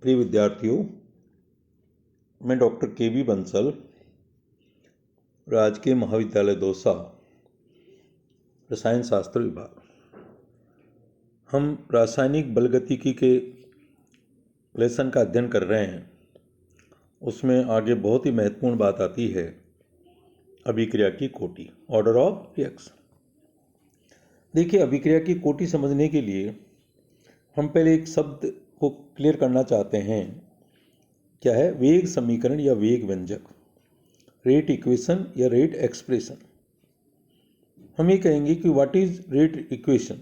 प्रिय विद्यार्थियों, मैं डॉक्टर के.बी. बंसल, राजकीय महाविद्यालय दौसा, रसायन शास्त्र विभाग। हम रासायनिक बलगतिकी के लेसन का अध्ययन कर रहे हैं। उसमें आगे बहुत ही महत्वपूर्ण बात आती है अभिक्रिया की कोटि, ऑर्डर ऑफ रिएक्शन। देखिए, अभिक्रिया की कोटि समझने के लिए हम पहले एक शब्द को क्लियर करना चाहते हैं। क्या है? वेग समीकरण या वेग व्यंजक, रेट इक्वेशन या रेट एक्सप्रेशन। हम ये कहेंगे कि व्हाट इज रेट इक्वेशन।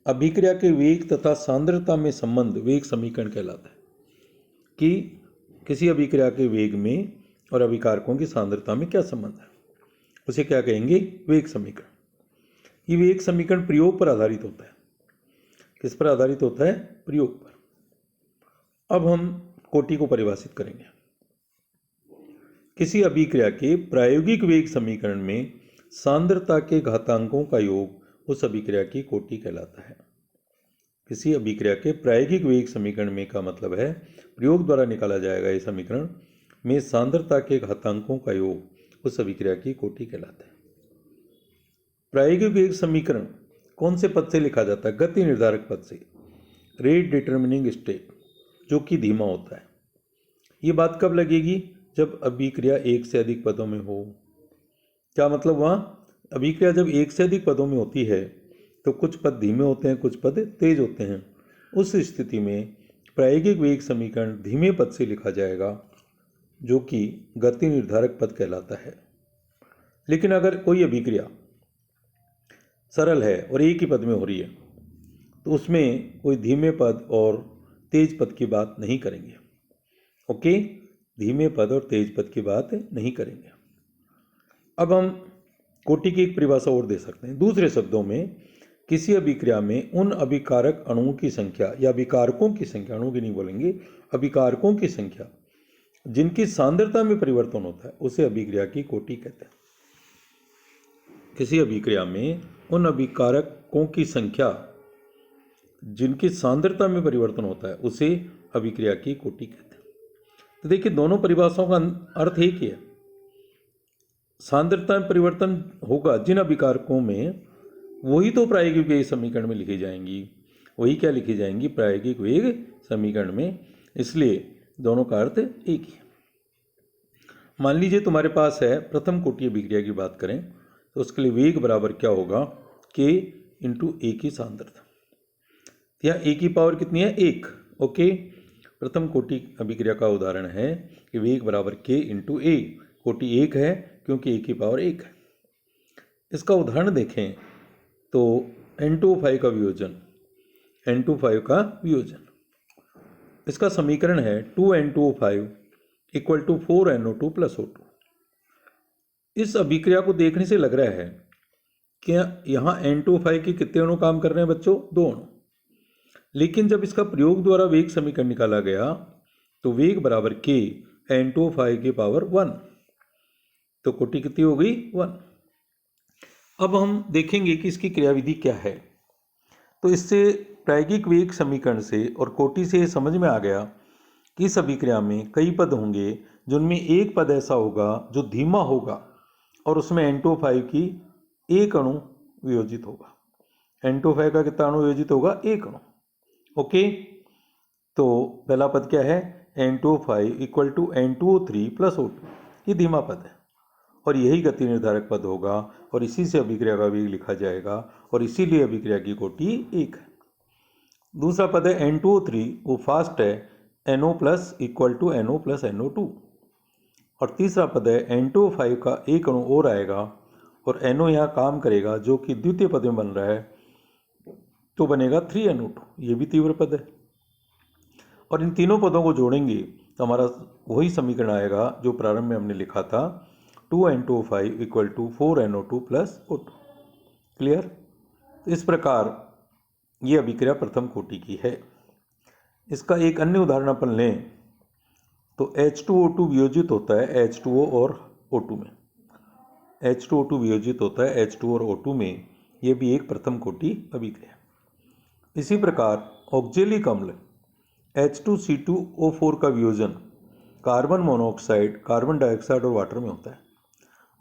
अभिक्रिया के वेग तथा सांद्रता में संबंध वेग समीकरण कहलाता है कि किसी अभिक्रिया के वेग में और अभिकारकों की सांद्रता में क्या संबंध है, उसे क्या कहेंगे? वेग समीकरण। ये वेग समीकरण प्रयोग पर आधारित होता है। किस पर आधारित होता है? प्रयोग पर। अब हम कोटि को परिभाषित करेंगे। किसी अभिक्रिया के प्रायोगिक वेग समीकरण में सांद्रता के घातांकों का योग उस अभिक्रिया की कोटि कहलाता है। किसी अभिक्रिया के प्रायोगिक वेग समीकरण में का मतलब है प्रयोग द्वारा निकाला जाएगा ये समीकरण में सांद्रता के घातांकों का योग उस अभिक्रिया की कोटि कहलाता है। प्रायोगिक वेग समीकरण कौन से पद से लिखा जाता है? गति निर्धारक पद से, रेट डिटर्मिनिंग स्टेप, जो कि धीमा होता है। ये बात कब लगेगी? जब अभिक्रिया एक से अधिक पदों में हो। क्या मतलब? वहाँ अभिक्रिया जब एक से अधिक पदों में होती है तो कुछ पद धीमे होते हैं, कुछ पद तेज होते हैं। उस स्थिति में प्रायोगिक वेग समीकरण धीमे पद से लिखा जाएगा, जो कि गति निर्धारक पद कहलाता है। लेकिन अगर कोई अभिक्रिया सरल है और एक ही पद में हो रही है तो उसमें कोई धीमे पद और तेज पद की बात नहीं करेंगे। ओके, धीमे पद और तेज पद की बात नहीं करेंगे। अब हम कोटि की एक परिभाषा और दे सकते हैं। दूसरे शब्दों में, किसी अभिक्रिया में उन अभिकारक अणुओं की संख्या या अभिकारकों की संख्या, अणु की नहीं बोलेंगे, अभिकारकों की संख्या जिनकी सांद्रता में परिवर्तन होता है उसे अभिक्रिया की कोटि कहते हैं। किसी अभिक्रिया में उन अभिकारकों की संख्या जिनकी सांद्रता में परिवर्तन होता है उसे अभिक्रिया की कोटि कहते हैं। तो देखिए, दोनों परिभाषाओं का अर्थ एक ही है। सांद्रता में परिवर्तन होगा जिन अभिकारकों में, वही तो प्रायोगिक वेग समीकरण में लिखी जाएंगी। वही क्या लिखी जाएंगी? प्रायोगिक वेग समीकरण में। इसलिए दोनों का अर्थ एक ही है। मान लीजिए तुम्हारे पास है प्रथम कोटि अभिक्रिया की बात करें तो उसके लिए वेग बराबर क्या होगा? K इंटू ए की सांद्रता। यहाँ ए की पावर कितनी है? 1। ओके, प्रथम कोटि अभिक्रिया का उदाहरण है कि वेग बराबर K इंटू ए। कोटि 1 है क्योंकि ए की पावर 1 है। इसका उदाहरण देखें तो N2O5 का वियोजन, N2O5 का वियोजन, इसका समीकरण है 2N2O5 equal to 4NO2 plus O2। इस अभिक्रिया को देखने से लग रहा है कि यहाँ N2O5 के कितने अणु काम कर रहे हैं बच्चों? 2 अणु। लेकिन जब इसका प्रयोग द्वारा वेग समीकरण निकाला गया तो वेग बराबर K N2O5 की पावर 1, तो कोटि कितनी हो गई? 1। अब हम देखेंगे कि इसकी क्रियाविधि क्या है। तो इससे प्रायोगिक वेग समीकरण से और कोटि से समझ में आ गया कि इस अभिक्रिया में कई पद होंगे जिनमें एक पद ऐसा होगा जो धीमा होगा और उसमें N2O5 की एक अणु वियोजित होगा। N2O5 का कितना अणु वियोजित होगा? एक अणु। ओके, तो पहला पद क्या है? N2O5 equal to N2O3 plus O2। ये धीमा पद है और यही गति निर्धारक पद होगा और इसी से अभिक्रिया का वेग लिखा जाएगा और इसीलिए अभिक्रिया की कोटि 1 है। दूसरा पद है N2O3, वो फास्ट है, NO plus equal to NO plus NO2। और तीसरा पद है N2O5 का एक अणु और आएगा और NO यहाँ काम करेगा, जो कि द्वितीय पद में बन रहा है, तो बनेगा 3NO2। ये भी तीव्र पद है। और इन तीनों पदों को जोड़ेंगे तो हमारा वही समीकरण आएगा जो प्रारंभ में हमने लिखा था, 2N2O5 equal to 4NO2 plus O2। Clear? तो इस प्रकार ये अभिक्रिया प्रथम कोटि की है। इसका एक अन्य उदाहरण अपन लें तो H2O2 वियोजित होता है H2O और O2 में। H2O2 वियोजित होता है H2 और O2 में। ये भी एक प्रथम कोटि अभिक्रिया। इसी प्रकार ऑक्जेलिक अम्ल H2C2O4 का वियोजन कार्बन मोनोऑक्साइड, कार्बन डाइऑक्साइड और वाटर में होता है।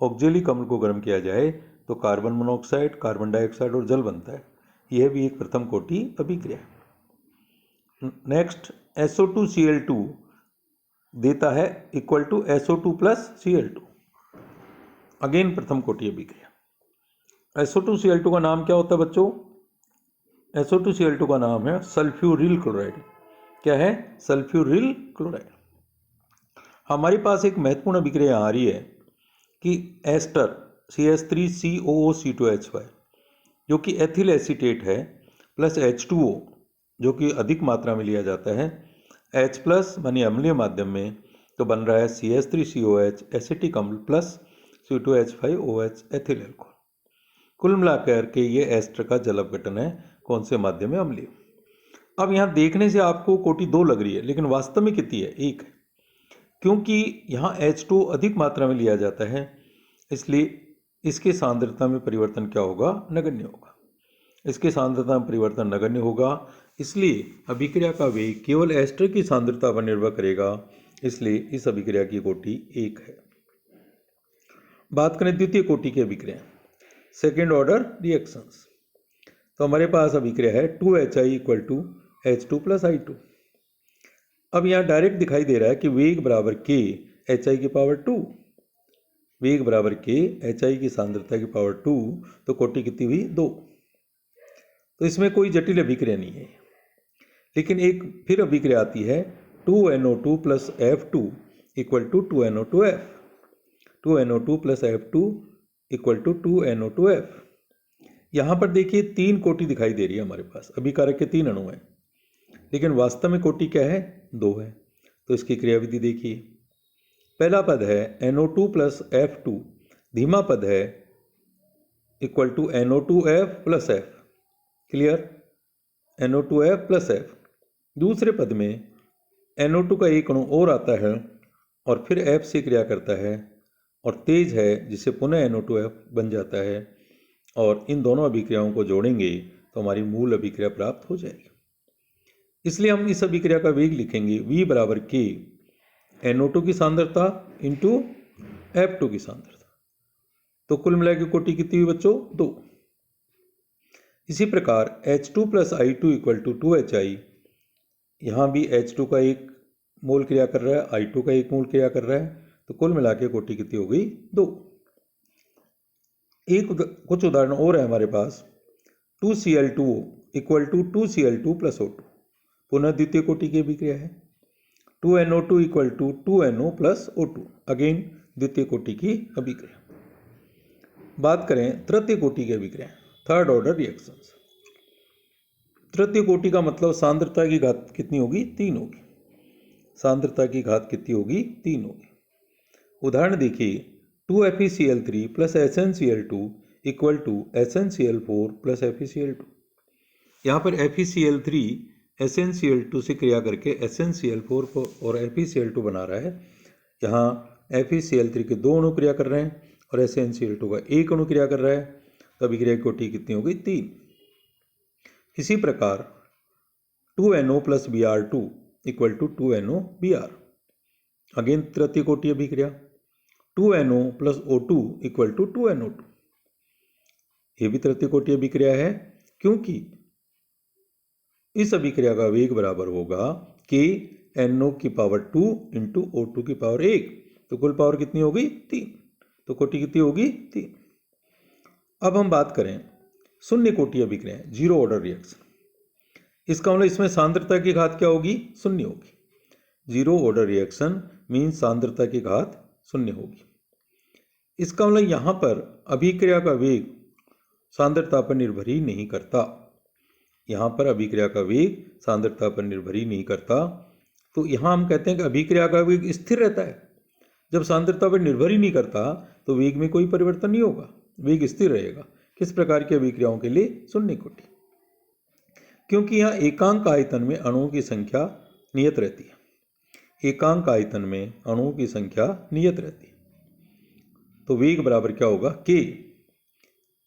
ऑक्जेलिक अम्ल को गर्म किया जाए तो कार्बन मोनोऑक्साइड, कार्बन डाइऑक्साइड और जल बनता है। यह भी एक प्रथम कोटि अभिक्रिया है। नेक्स्ट, SO2Cl2 देता है equal to SO2 plus Cl2। Again प्रथम कोटि अभिक्रिया। SO2Cl2 का नाम क्या होता है बच्चों? SO2Cl2 का नाम है सल्फ्यूरिल क्लोराइड। क्या है? Sulphuryl chloride. हमारे पास एक महत्वपूर्ण अभिक्रिया आ रही है कि एस्टर CH3COOC2H5 जो कि एथिल एसीटेट है प्लस H2O जो कि अधिक मात्रा में लिया जाता है H प्लस मानी अम्लीय माध्यम में, तो बन रहा है CH3COH एसिटिक अम्ल प्लस C2H5OH एथिल एल्कोहल। कुल मिलाकर के ये एस्टर का जल अपघटन है। कौन से माध्यम में? अम्लीय। अब यहाँ देखने से आपको कोटि 2 लग रही है, लेकिन वास्तव में कितनी है? 1 है, क्योंकि यहाँ H2 अधिक मात्रा में लिया जाता है, इसलिए इसके सांद्रता में परिवर्तन क्या होगा? नगण्य होगा। इसके सांद्रता में परिवर्तन नगण्य होगा, इसलिए अभिक्रिया का वेग केवल एस्टर की सांद्रता पर निर्भर करेगा, इसलिए इस अभिक्रिया की कोटि 1 है। बात करें द्वितीय कोटि की अभिक्रिया, सेकेंड ऑर्डर रिएक्शंस, तो हमारे पास अभिक्रिया है 2HI equal to H2 plus I2। अब यहाँ डायरेक्ट दिखाई दे रहा है कि वेग बराबर K HI की पावर 2, वेग बराबर K HI की सांद्रता की पावर 2, तो कोटि कितनी हुई? 2। तो इसमें कोई जटिल अभिक्रिया नहीं है। लेकिन एक फिर अभिक्रिया आती है 2NO2 plus F2 equal to 2NO2F, 2NO2 plus F2 equal to 2NO2F। यहाँ पर देखिए 3 कोटि दिखाई दे रही है हमारे पास, अभिकारक के 3 अणु हैं, लेकिन वास्तव में कोटि क्या है? 2 है। तो इसकी क्रियाविधि देखिए। पहला पद है NO2 प्लस F2, धीमा पद है equal to NO2F plus F। Clear? NO2F plus F। दूसरे पद में NO2 का एक अणु और आता है और फिर F से क्रिया करता है और तेज है, जिसे पुनः NO2F बन जाता है, और इन दोनों अभिक्रियाओं को जोड़ेंगे तो हमारी मूल अभिक्रिया प्राप्त हो जाएगी। इसलिए हम इस अभिक्रिया का वेग लिखेंगे V बराबर K NO2 की सांद्रता इंटू F2 की सांद्रता। तो कुल मिला के कोटि कितनी हुई बच्चों? 2। इसी प्रकार H2 plus I2 equal to 2HI, यहाँ भी H2 का एक मोल क्रिया कर रहा है, I2 का एक मोल क्रिया कर रहा है, तो कुल मिला के कोटि कितनी हो गई? 2। कुछ उदाहरण और है हमारे पास। 2Cl2 equal to 2Cl2 plus O2, पुनः द्वितीय कोटि की अभिक्रिया है। 2NO2 equal to 2NO plus O2, again द्वितीय कोटि की अभिक्रिया। बात करें तृतीय कोटि की अभिक्रिया, थर्ड ऑर्डर रिएक्शंस। तृतीय कोटि का मतलब सांद्रता की घात कितनी होगी? 3 होगी। सांद्रता की घात कितनी होगी? 3 होगी। उदाहरण देखिए 2FeCl3 plus SnCl2 equal to SnCl4 plus FeCl2। यहाँ पर FeCl3 SnCl2 से क्रिया करके SnCl4 और FeCl2 बना रहा है। यहाँ FeCl3 के 2 अणु क्रिया कर रहे हैं और SnCl2 का 1 अणु क्रिया कर रहा है, तो अभिक्रिया की कोटि कितनी होगी? 3। इसी प्रकार 2NO plus Br2 equal to 2NO Br, again तृतीय कोटि अभिक्रिया। 2NO plus O2 equal to 2NO2, ये भी तृतीय कोटि अभिक्रिया है, क्योंकि इस अभिक्रिया का वेग बराबर होगा K NO की पावर 2 इंटू O2 की पावर 1, तो कुल पावर कितनी होगी? 3। तो कोटि कितनी होगी? 3। अब हम बात करें शून्य कोटि अभिक्रिया, जीरो ऑर्डर रिएक्शन। इसका मतलब इसमें सांद्रता की घात क्या होगी? 0 होगी। जीरो ऑर्डर रिएक्शन मीन्स सांद्रता की घात 0 होगी। इसका मतलब यहाँ पर अभिक्रिया का वेग सांद्रता पर निर्भर ही नहीं करता। यहाँ पर अभिक्रिया का वेग सांद्रता पर निर्भर ही नहीं करता, तो यहाँ हम कहते हैं कि अभिक्रिया का वेग स्थिर रहता है। जब सांद्रता पर निर्भर ही नहीं करता तो वेग में कोई परिवर्तन नहीं होगा, वेग स्थिर रहेगा। किस प्रकार की अभिक्रियाओं के लिए? शून्य कोटि, क्योंकि यहाँ एकांक आयतन में अणुओं की संख्या नियत रहती है। एकांक आयतन में अणुओं की संख्या नियत रहती है, तो वेग बराबर क्या होगा? K,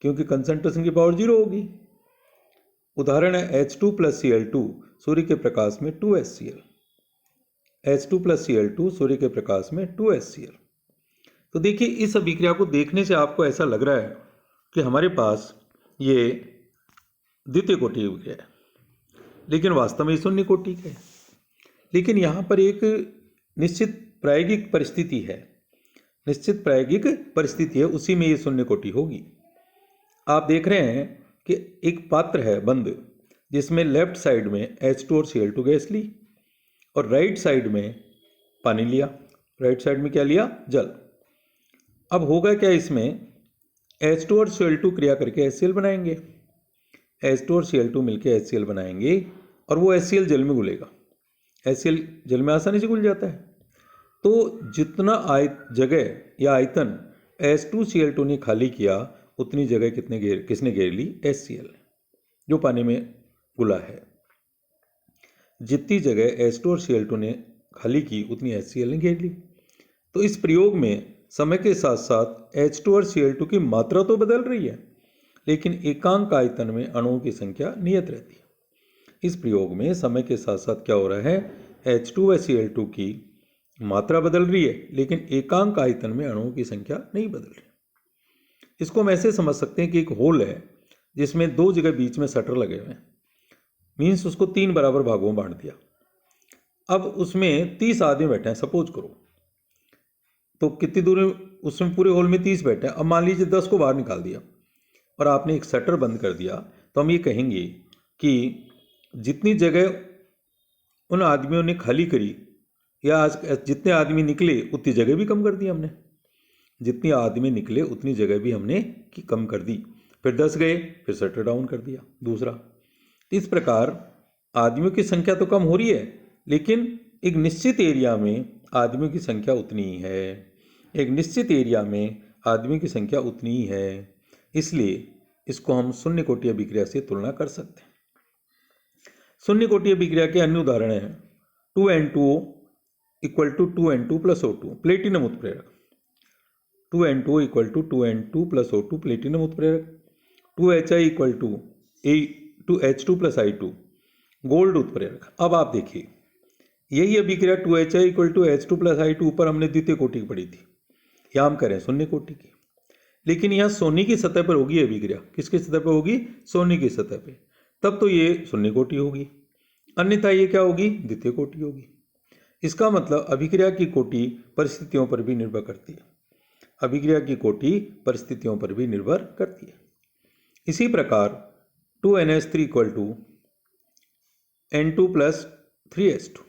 क्योंकि कंसंट्रेशन की पावर 0 होगी। उदाहरण है H2 प्लस Cl2 सूर्य के प्रकाश में 2HCl, H2 + Cl2 सूर्य के प्रकाश में 2HCl। तो देखिए इस अभिक्रिया को देखने से आपको ऐसा लग रहा है कि हमारे पास ये द्वितीय कोटि की अभिक्रिया है, लेकिन वास्तव में शून्य कोटि का है। लेकिन यहाँ पर एक निश्चित प्रायोगिक परिस्थिति है, निश्चित प्रायोगिक परिस्थिति है, उसी में ये शून्य कोटि होगी। आप देख रहे हैं कि एक पात्र है बंद, जिसमें लेफ्ट साइड में H2 और Cl2 गैस ली और राइट साइड में पानी लिया। राइट साइड में क्या लिया? जल। अब होगा क्या, इसमें H2 और Cl2 क्रिया करके HCl बनाएंगे। H2 और Cl2 मिलकर HCl बनाएंगे और वो HCl जल में घुलेगा। HCl जल में आसानी से घुल जाता है। तो जितना जगह या आयतन H2 Cl2 ने खाली किया, उतनी जगह किसने घेर ली? HCl जो पानी में घुला है। जितनी जगह H2 और Cl2 ने खाली की, उतनी HCl ने घेर ली। तो इस प्रयोग में समय के साथ साथ H2 और Cl2 की मात्रा तो बदल रही है, लेकिन एकांक आयतन में अणुओं की संख्या नियत रहती है। इस प्रयोग में समय के साथ साथ क्या हो रहा है? H2 व Cl2 की मात्रा बदल रही है, लेकिन एकांक आयतन में अणुओं की संख्या नहीं बदल रही। इसको हम ऐसे समझ सकते हैं कि एक होल है जिसमें दो जगह बीच में शटर लगे हुए हैं, मीन्स उसको 3 बराबर भागों में बांट दिया। अब उसमें 30 आदमी बैठे हैं, सपोज करो, तो कितनी दूरी उसमें पूरे होल में 30 बैठे हैं। अब मान लीजिए 10 को बाहर निकाल दिया और आपने एक शटर बंद कर दिया, तो हम ये कहेंगे कि जितनी जगह उन आदमियों ने खाली करी या आज जितने आदमी निकले उतनी जगह भी कम कर दी हमने। जितनी आदमी निकले उतनी जगह भी हमने कम कर दी। फिर 10 गए, फिर शटर डाउन कर दिया दूसरा। इस प्रकार आदमियों की संख्या तो कम हो रही है, लेकिन एक निश्चित एरिया में आदमियों की संख्या उतनी ही है। एक निश्चित एरिया में आदमियों की संख्या उतनी ही है, इसलिए इसको हम शून्य कोटि अभिक्रिया से तुलना कर सकते हैं। शून्य कोटि अभिक्रिया के अन्य उदाहरण हैं 2N2O = 2N2 + O2 प्लेटिनम उत्प्रेरक, 2N2O = 2N2 + O2 प्लेटिनम उत्प्रेरक, 2HI = H2 + I2 गोल्ड उत्प्रेरक। अब आप देखिए यही अभिक्रिया 2HI = H2 + I2 ऊपर हमने द्वितीय कोटि की पढ़ी थी, यहाँ हम करें शून्य कोटि की, लेकिन यहाँ सोने की सतह पर होगी अभिक्रिया। किसकी सतह पर होगी? सोने की सतह पे। तब तो ये शून्य कोटि होगी, अन्यथा ये क्या होगी? द्वितीय कोटि होगी। इसका मतलब अभिक्रिया की कोटि परिस्थितियों पर भी निर्भर करती है। अभिक्रिया की कोटि परिस्थितियों पर भी निर्भर करती है। इसी प्रकार 2NH3 = N2 + 3H2,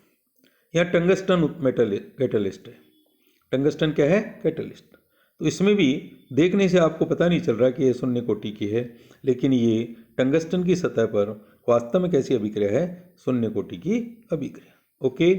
यहाँ टंगस्टन मेटल कैटलिस्ट है। टंगस्टन क्या है? कैटलिस्ट। तो इसमें भी देखने से आपको पता नहीं चल रहा कि ये शून्य कोटि की है, लेकिन ये टंगस्टन की सतह पर वास्तव में कैसी अभिक्रिया है? शून्य कोटि की अभिक्रिया। ओके।